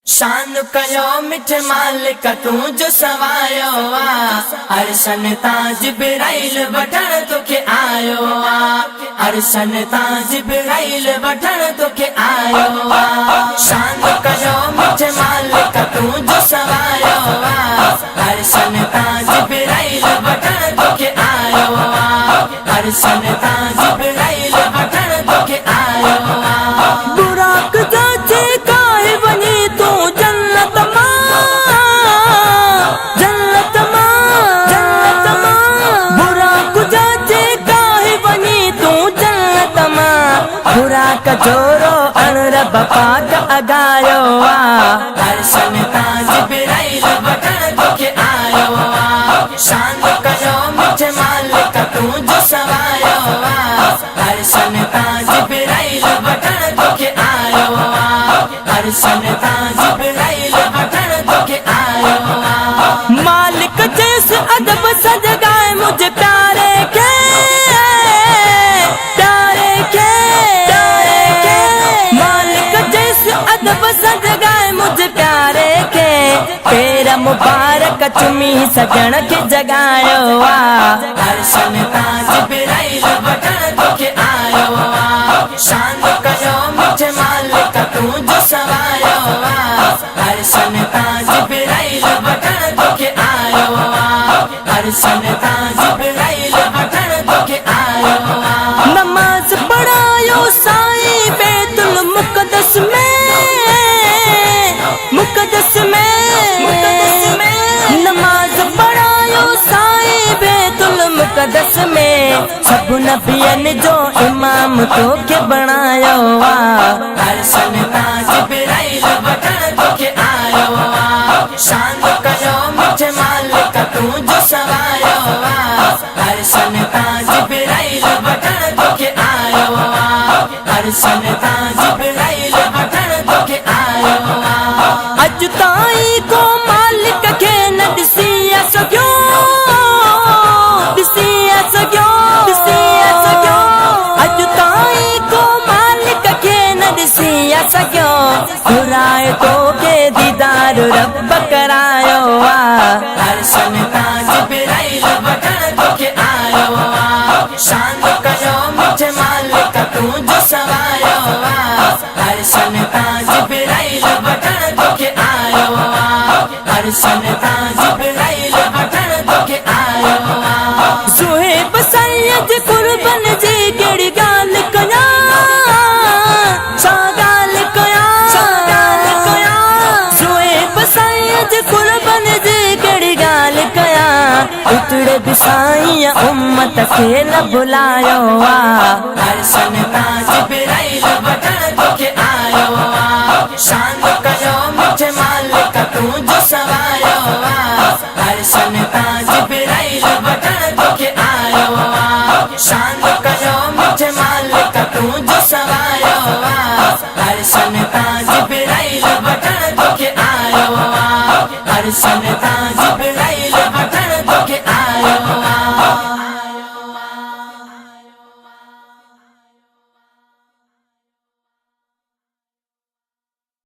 शान कयो मिठ मालिक तू जो सवायो अरशन ताज बिराइल वठण तोखे आयो अरशन ताज बिराइल वठण तोखे आयो शान कयो मिठ मालिक तू जो सवायो अरशन ताज बिराइल वठण तोखे आयो अरशन ताज बिराइल वठण तोखे आयो बुराक जाचे काहे वनी तू जन्नत मां बुराक जाचे काहे वनी तू जन्नत मां बुराक जोरो अणरब पाक अगायो अरशन ताज बिराइल वठण तोखे आयो शान कयो मिठ मालिक तू जो सवायो अरशन ताज बिराइल वठण तोखे आयो अरशन ताज बिराइल वठण तोखे आयो मालिक जैसे अदब सजगाए मुझे प्यारे के मालिक जैसे अदब सजगाए मुझे प्यारे के तेरा मुबारक चुमी सजण के जगायो अरशन ताज बिराइल वठण तोखे आयो शान कयो मिठ मालिक तू जो सवायो अरशन ताज बिराइल वठण तोखे आयो अरशन ताज बिराइल वठण तोखे आयो नमाज पढ़ायो साईं बैतुल मुक़द्दस में नमाज पढ़ायो साईं बैतुल मुक़द्दस में सब नबियन जो इमाम तोखे बणायो अरशन ताज बिराइल वठण तोखे आयो शान कयो मिठ मालिक तू जो सवायो अरशन ताज बिराइल वठण तोखे आयो अरशन ताज बिराइल वठण तोखे आयो अज ताईं को मालिक खे न ॾिसी सघियो अज ताईं को मालिक खे न ॾिसी सघियो घुराए तोखे दीदार रब करायो अरशन ताज बिराइल वठण तोखे आयो शान कयो मिठ मालिक तू जो सवायो अरशन ताज बिराइल वठण तोखे आयो अरशन ताज बिराइल वठण तोखे आयो सुहेब सैयद कुर्बन जी कहिड़ी ॻाल्हि कयां छा ॻाल्हि कयां सुहेब सैयद कुर्बन जी कहिड़ी ॻाल्हि कयां उतड़े बि साईं उम्मत खे न भुलायो अरशन